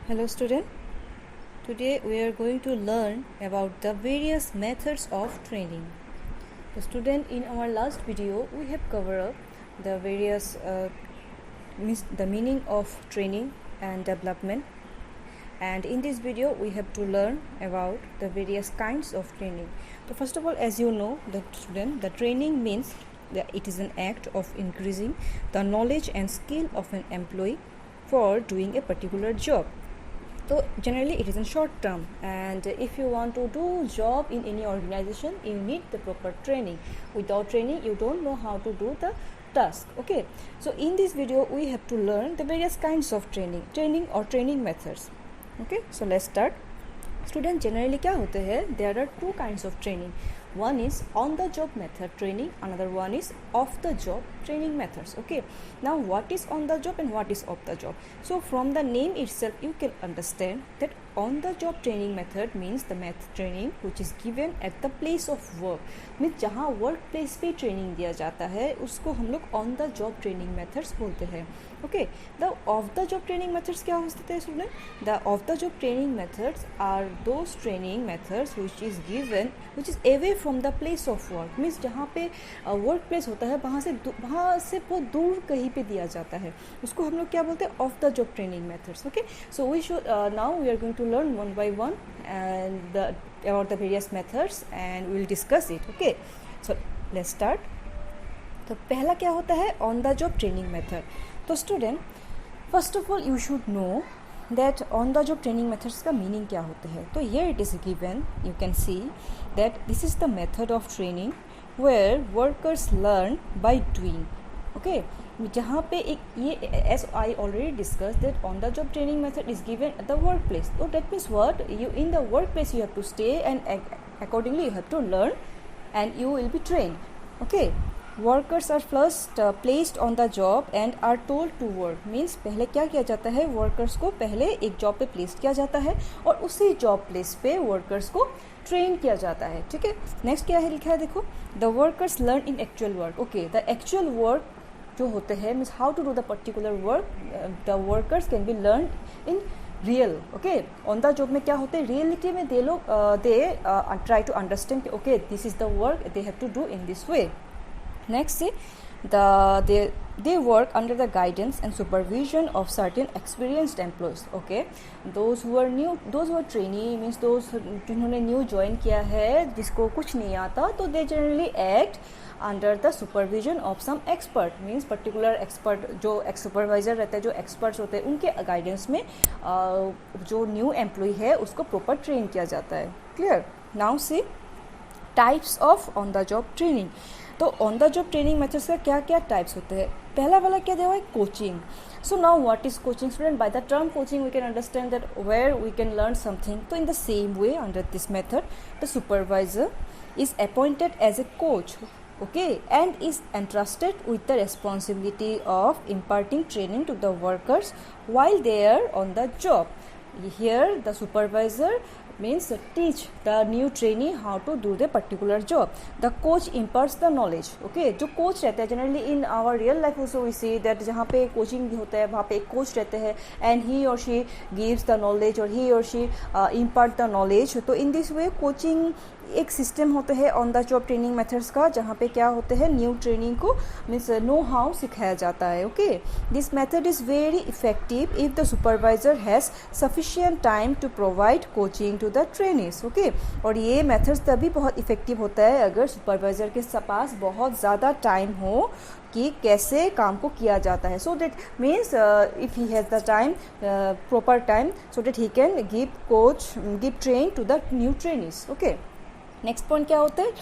Hello student, today we are going to learn about the various methods of training. So student, in our last video we have covered up the various the meaning of training and development, and in this video we have to learn about the various kinds of training. So first of all, as you know, the training means that it is an act of increasing the knowledge and skill of an employee for doing a particular job. So generally it is in short term, and if you want to do job in any organization, you need the proper training. Without training you don't know how to do the task. Okay, so in this video we have to learn the various kinds of training or training methods. Okay, so let's start. Student, generally क्या होते हैं, there are two kinds of training. One is on the job method training, another one is off the job training methods. Okay, now what is on the job and what is off the job? So from the name itself you can understand that on the job training method means the method training which is given at the place of work, means जहाँ work place पे training दिया जाता है उसको हम लोग on the job training methods बोलते हैं. Okay, the off the job training methods क्या हो सकते हैं student? The off the job training methods are those training methods which is given which is away from the place of work, means जहाँ पे work place होता है वहाँ से बहुत दूर कहीं पे दिया जाता है, उसको हम लोग क्या बोलते हैं? Off the job training methods. Okay, so we should now we are going to learn one by one and about the various methods and we will discuss it. Okay, so let's start. तो पहला क्या होता है? On the job training method. तो student, first of all you should know that on the job training methods का meaning क्या होता है. तो here it is given, you can see that this is the method of training where workers learn by doing. Okay, जहाँ पे एक ये as I already discuss that on the job training method is given at the work place. तो that means what, you in the work place you have to stay and accordingly you have to learn and you will be trained. Okay, workers are first placed on the job and are told to work, means पहले क्या किया जाता है? Workers को पहले एक job पे place किया जाता है और उसी जॉब प्लेस पे वर्कर्स को ट्रेन किया जाता है. ठीक है, नेक्स्ट क्या है लिखा है, देखो, the workers learn in actual work. Okay, the actual work जो होते हैं means how to do the particular work, the workers can be learn in real. Okay, on the job में क्या होते हैं? रियलिटी में दे लोग they try to understand okay this is the work they have to do in this way. Next से they work under the guidance and supervision of certain experienced employees. Okay, those who are trainee means those जिन्होंने new join किया है, जिसको कुछ नहीं आता, तो they generally act under the supervision of some expert, means particular expert जो supervisor रहता है, जो experts होते हैं, उनके guidance में जो न्यू एम्प्लॉय है उसको प्रॉपर ट्रेन किया जाता है. Clear? Now see types of on the job training. तो on the job training methods का क्या क्या टाइप्स होते हैं? पहला वाला क्या दिया हुआ है? Coaching. So now what is coaching student? By the term coaching we can understand that where we can learn something. तो in the same way under this method the supervisor is appointed as a coach, okay, and is entrusted with the responsibility of imparting training to the workers while they are on the job. Here the supervisor means teach the new trainee how to do the particular job. The coach imparts the knowledge. Okay, जो coach रहता है generally in our real life also we see that जहाँ पे coaching होता है वहाँ पे एक कोच रहते हैं एंड ही और शी गिव्स द नॉलेज और ही और शी इम्पार्ट द नॉलेज. तो इन दिस वे कोचिंग एक सिस्टम होता है on the job training methods का, जहाँ पे क्या होते हैं? न्यू ट्रेनिंग को मीन्स नो हाउ सिखाया जाता है. Okay, this method is very effective if the supervisor has sufficient time to provide coaching to the trainees. Okay, और ये मेथड्स तभी बहुत इफेक्टिव होता है अगर सुपरवाइजर के पास बहुत ज़्यादा टाइम हो कि कैसे काम को किया जाता है. So that means if he has the time, proper time, so that he can give train to the new trainees. Okay, next point क्या होता है?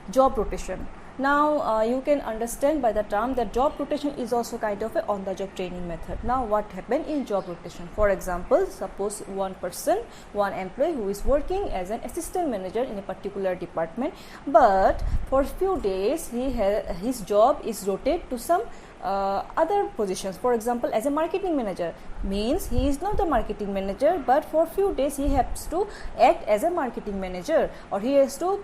Job rotation. Now you can understand by the term that job rotation is also kind of a on the job training method. Now what happened in job rotation? For example, suppose one employee who is working as an assistant manager in a particular department, but for few days his job is rotated to some other positions. For example, as a marketing manager means he is not the marketing manager, but for few days he has to act as a marketing manager, or he has to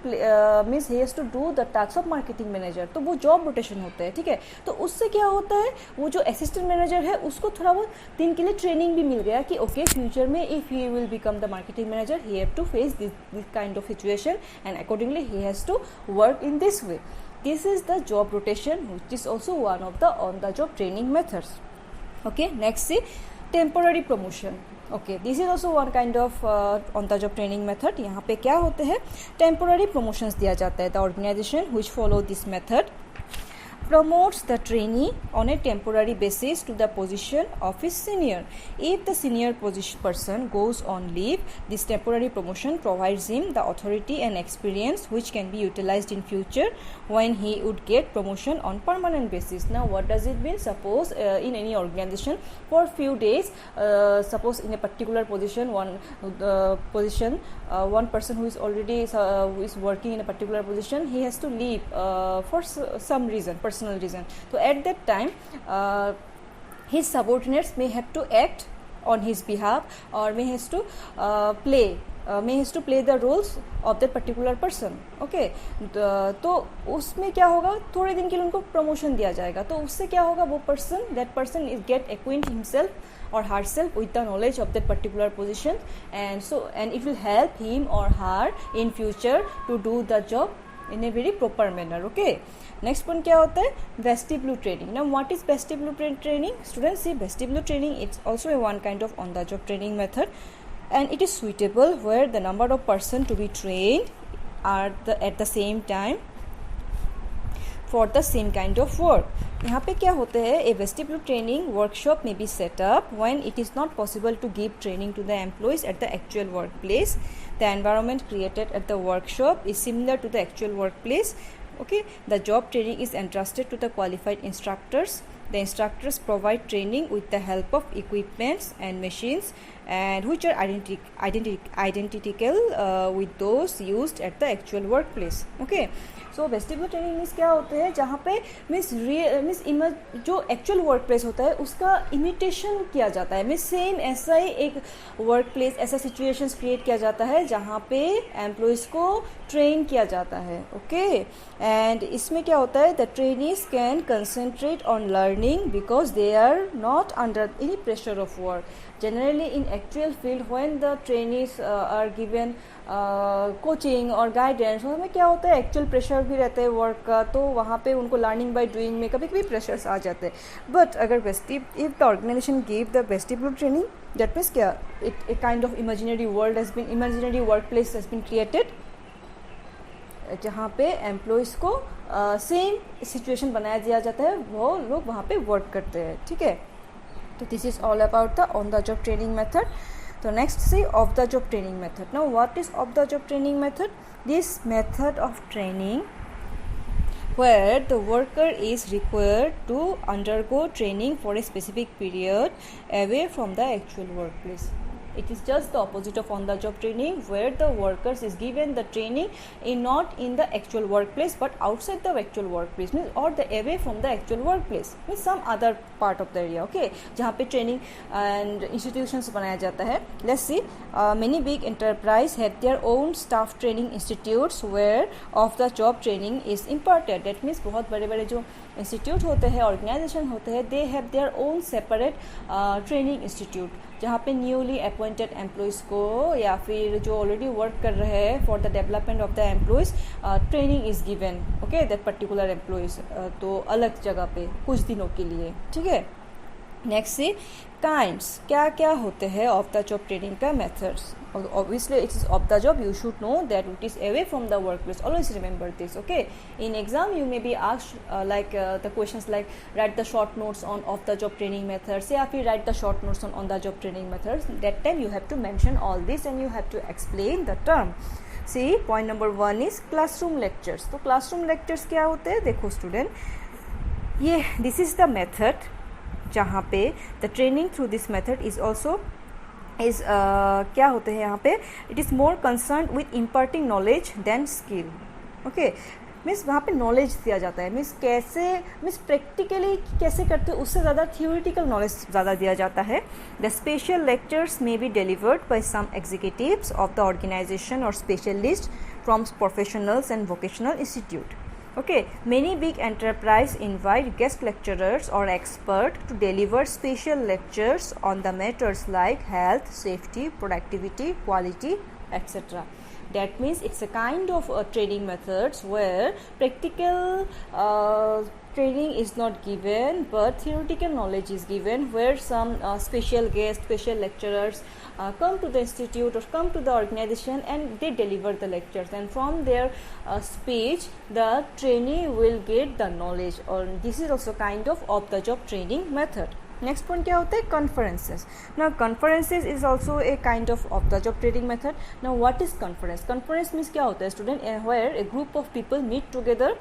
means he has to do the tasks of marketing manager. तो वो job rotation होता है, ठीक है. तो उससे क्या होता है, वो जो असिस्टेंट मैनेजर है उसको थोड़ा बहुत दिन के लिए ट्रेनिंग भी मिल गया कि ओके फ्यूचर में if he will become the marketing manager he have to face this kind of situation and accordingly he has to work in this way. This is the job rotation, which is also one of the on-the-job training methods. Okay, next see temporary promotion. Okay, this is also one kind of on-the-job training method. यहाँ पे क्या होते हैं, temporary promotions दिया जाता है. The organization which follow this method promotes the trainee on a temporary basis to the position of his senior. If the senior person goes on leave, this temporary promotion provides him the authority and experience which can be utilized in future when he would get promotion on permanent basis. Now what does it mean? Suppose in any organization for few days, suppose in a particular position, one person who is already who is working in a particular position, he has to leave for some reason, personal reason. So at that time his subordinates may have to act on his behalf, or may has to play the roles of that particular person. Okay, तो उसमें क्या होगा, थोड़े दिन के लिए उनको promotion दिया जाएगा. तो उससे क्या होगा, वो that person is get acquaint himself or herself with the knowledge of that particular position, and it will help him or her in future to do the job in a very proper manner. Okay, next one क्या होता है, vestibular training. Now what is vestibular training? Students, see, vestibular training it's also a one kind of on the job training method, and it is suitable where the number of person to be trained are at the same time for the same kind of work. यहाँ पे क्या होता है, a vestibular training workshop may be set up when it is not possible to give training to the employees at the actual workplace. The environment created at the workshop is similar to the actual workplace. Okay, the job training is entrusted to the qualified instructors. The instructors provide training with the help of equipments and machines, and which are identical with those used at the actual workplace. Okay, so vestibular training means क्या होते हैं, जहाँ पे जो actual work place होता है उसका imitation किया जाता है. मीन्स सेम ऐसा ही एक वर्क प्लेस, ऐसा सिचुएशंस क्रिएट किया जाता है जहाँ पे एम्प्लॉयज़ को ट्रेन किया जाता है. ओके, एंड इसमें क्या होता है, the trainees can concentrate on learning because they are not under any pressure of work. Generally in actual field when the trainees are given coaching और गाइडेंस, हमें क्या होता है, एक्चुअल प्रेशर भी रहता है वर्क का, तो वहाँ पे उनको लर्निंग बाय डूइंग में कभी कभी प्रेशर्स आ जाते हैं. बट अगर if the organisation give the vestibular training, that means क्या, it a kind of imaginary work place has been created, जहाँ पे एम्प्लॉयज़ को सेम सिचुएशन बनाया दिया जाता है, वो लोग वहाँ पे वर्क करते हैं. ठीक है, तो this is all about the on the job training method. So next, see off the job training method. Now what is off the job training method? This method of training where the worker is required to undergo training for a specific period away from the actual workplace. It is just the opposite of on the job training where the workers is given the training not in the actual workplace but outside the actual workplace, means or the away from the actual workplace, means some other part of the area. Okay, जहाँ पे training and institutions बनाया जाता है. Let's see, many big enterprise have their own staff training institutes where of the job training is imparted. That means बहुत बड़े बड़े जो institute होते हैं, ऑर्गेनाइजेशन होते हैं, they have their own separate training institute, जहाँ पे न्यूली अपॉइंटेड एम्प्लॉयज़ को या फिर जो ऑलरेडी वर्क कर रहे हैं for the development of the employees training is given. Okay, that particular employees तो अलग जगह पे कुछ दिनों के लिए. ठीक है, नेक्स्ट से काइंड्स, क्या क्या होते हैं ऑफ द जॉब ट्रेनिंग का methods. Obviously it is off the job, you should know that it is away from the workplace. Always remember this. Okay, in exam you may be asked the questions like write the short notes on off the job training methods, या फिर write the short notes on the job training methods. That time you have to mention all this and you have to explain the term. See, point number 1 is classroom lectures. तो classroom lectures क्या होते हैं, देखो student, ये this is the method जहाँ पे the training through this method is also is क्या होते हैं यहाँ पे, it is more concerned with imparting knowledge than skill. Okay, means वहाँ पे नॉलेज दिया जाता है, मीन्स प्रैक्टिकली कैसे करते हैं उससे ज़्यादा थियोरिटिकल नॉलेज ज़्यादा दिया जाता है. The special lectures may be delivered by some executives of the organisation और specialist from professionals and vocational institute. Okay, many big enterprises invite guest lecturers or experts to deliver special lectures on the matters like health, safety, productivity, quality, etc. That means it's a kind of training methods where practical training is not given but theoretical knowledge is given, where some special guests, special lecturers come to the institute or come to the organization and they deliver the lectures, and from their speech the trainee will get the knowledge. Or this is also kind of the job training method. Next point क्या होता है, conferences. Now conferences is also a kind of the job training method. Now what is conference? Conference means क्या होता है student, where a group of people meet together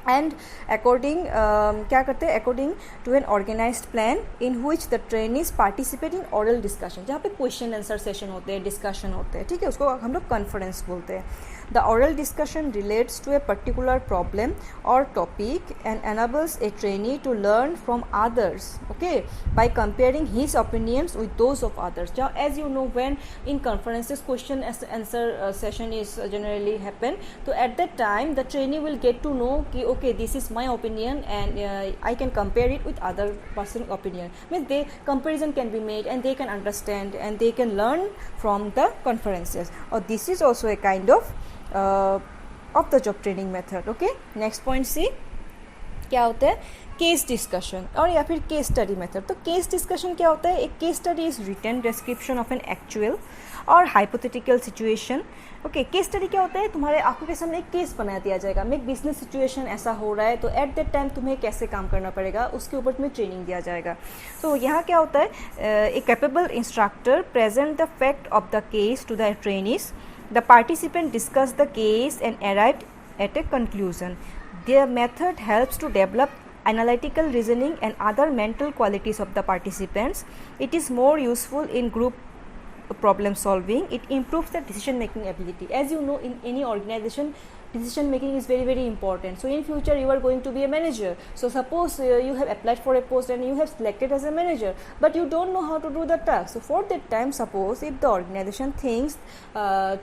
and क्या करते हैं, according to an organised plan in which the trainees participate in oral discussion. जहाँ पे question answer session होते हैं, डिस्कशन होते हैं, ठीक है, उसको हम लोग कॉन्फ्रेंस बोलते हैं. The oral discussion relates to a particular problem or topic and enables a trainee to learn from others, okay, by comparing his opinions with those of others. Now, as you know, when in conferences question answer session is generally happen, so at that time the trainee will get to know ki, okay, this is my opinion and I can compare it with other person's opinion. Means they comparison can be made and they can understand and they can learn from the conferences. Or this is also a kind of the job training method. Okay, next point C क्या होता है, case discussion और या फिर case study method. तो case discussion क्या होता है, एक case study is written description of an actual और hypothetical situation. Okay, case study क्या होता है, तुम्हारे आंखों के सामने एक केस बना दिया जाएगा. में एक बिजनेस सिचुएशन ऐसा हो रहा है तो एट दैट टाइम तुम्हें कैसे काम करना पड़ेगा उसके ऊपर तुम्हें ट्रेनिंग दिया जाएगा. तो यहाँ क्या होता है, a capable instructor present the fact of the case to the trainees. The participant discussed the case and arrived at a conclusion. Their method helps to develop analytical reasoning and other mental qualities of the participants. It is more useful in group problem solving. It improves the decision making ability. As you know, in any organization, decision making is very very important. So in future you are going to be a manager. So suppose you have applied for a post and you have selected as a manager, but you don't know how to do the task. So for that time, suppose if the organization thinks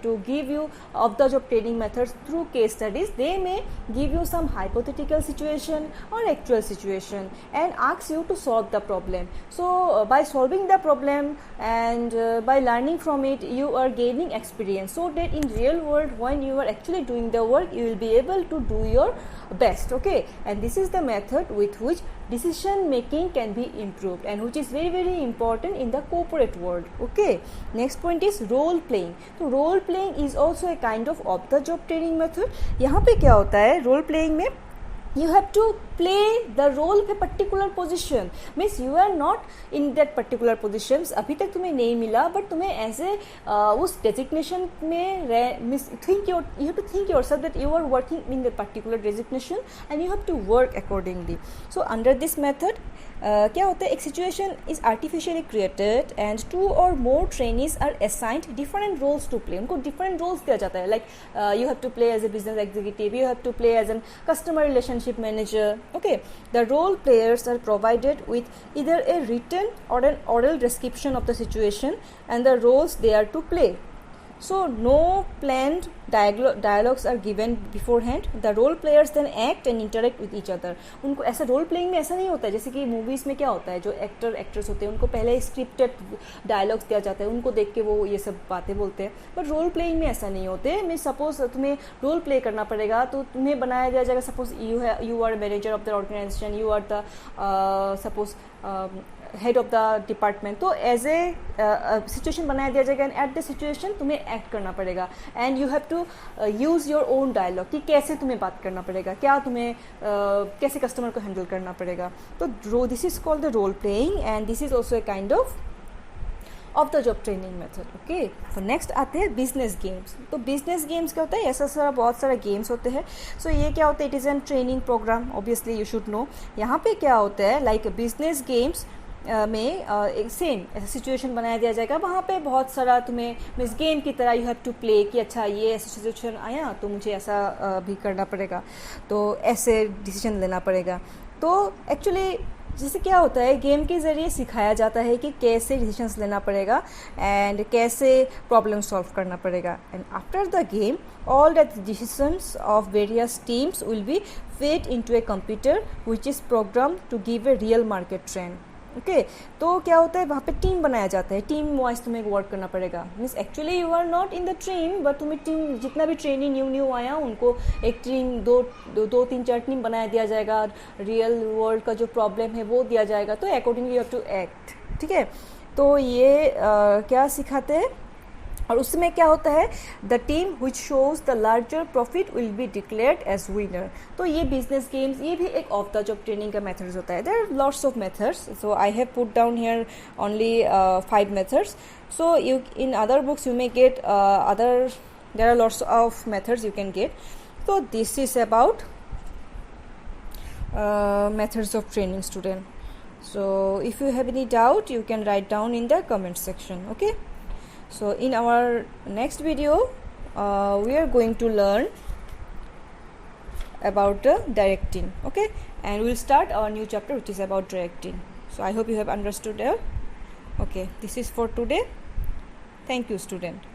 to give you of the job training methods through case studies, they may give you some hypothetical situation or actual situation and ask you to solve the problem. So by solving the problem and by learning from it, you are gaining experience, so that in real world when you are actually doing the work, you will be able to do your best. Okay, and this is the method with which decision making can be improved and which is very very important in the corporate world. Okay, next point is role playing. So role playing is also a kind of the job training method. यहाँ पे क्या होता है, role playing में you have to play the role of a particular position. Means you are not in that particular positions, अभी तक तुम्हें नहीं मिला, but तुम्हें ऐसे उस designation में you have to think yourself that you are working in that particular designation and you have to work accordingly. So under this method क्या होता है, एक situation is artificially created and two or more trainees are assigned different roles to play. उनको different roles दिया जाता है, like you have to play as a business executive, you have to play as a customer relationship manager. Okay, the role players are provided with either a written or an oral description of the situation and the roles they are to play. So no planned dialogues are given beforehand. The role players then act and interact with each other. उनको ऐसा role playing में ऐसा नहीं होता है जैसे कि movies में क्या होता है, जो एक्टर एक्ट्रेस होते हैं उनको पहले स्क्रिप्टेड डायलॉग्स दिया जाता है, उनको देख के वो ये सब बातें बोलते हैं. बट रोल प्लेइंग में ऐसा नहीं होते. मैं सपोज तुम्हें रोल प्ले करना पड़ेगा तो तुम्हें बनाया दिया जाएगा, suppose you are manager of the organisation, you are the suppose head of the department. तो एज ए सिचुएशन बनाया दिया जाएगा एंड एट द सिचुएशन तुम्हें एक्ट करना पड़ेगा and you have to use your own dialogue कि कैसे तुम्हें बात करना पड़ेगा, क्या तुम्हें कैसे कस्टमर को हैंडल करना पड़ेगा. तो this is called the role playing and this is also a kind of the job training method. Okay, तो नेक्स्ट आते हैं बिजनेस गेम्स. तो बिजनेस गेम्स क्या होता है, ऐसा सारा बहुत सारा गेम्स होते हैं. सो ये क्या होता है, it is an training programme, obviously you should know. यहाँ पे क्या होता है, लाइक बिजनेस गेम्स में एक सेम ऐसा सिचुएशन बनाया दिया जाएगा, वहाँ पे बहुत सारा तुम्हें मीन्स गेम की तरह यू हैव टू प्ले कि अच्छा ये ऐसा सिचुएशन आया तो मुझे ऐसा भी करना पड़ेगा, तो ऐसे डिसीजन लेना पड़ेगा। तो एक्चुअली जैसे क्या होता है, गेम के ज़रिए सिखाया जाता है कि कैसे डिसीजंस लेना पड़ेगा एंड कैसे प्रॉब्लम सॉल्व करना पड़ेगा। And after the game all the decisions of various teams will be fed into a computer which is programmed to give a real market trend. Okay तो क्या होता है, वहाँ पे टीम बनाया जाता है, टीम वाइज तुम्हें वर्क करना पड़ेगा। Means actually you are not in the team, but तुम्हें टीम जितना भी ट्रेनिंग न्यू आया उनको एक टीम दो तीन चार टीम बनाया दिया जाएगा, रियल वर्ल्ड का जो प्रॉब्लम है वो दिया जाएगा, तो accordingly you have to act. ठीक है, तो ये क्या सिखाते हैं, और उसमें क्या होता है, the team which shows the larger profit will be declared as winner. तो ये बिजनेस गेम्स, ये भी एक ऑफ द जॉब ट्रेनिंग का मेथड्स होता है। There are lots of methods, so I have put down here only 5 methods. So you in other books you may get other, there are lots of methods you can get. So this is about methods of training, student. So if you have any doubt, you can write down in the comment section. Okay, so in our next video we are going to learn about the directing. Okay, and we'll start our new chapter which is about directing. So I hope you have understood that. Okay, this is for today. Thank you, student.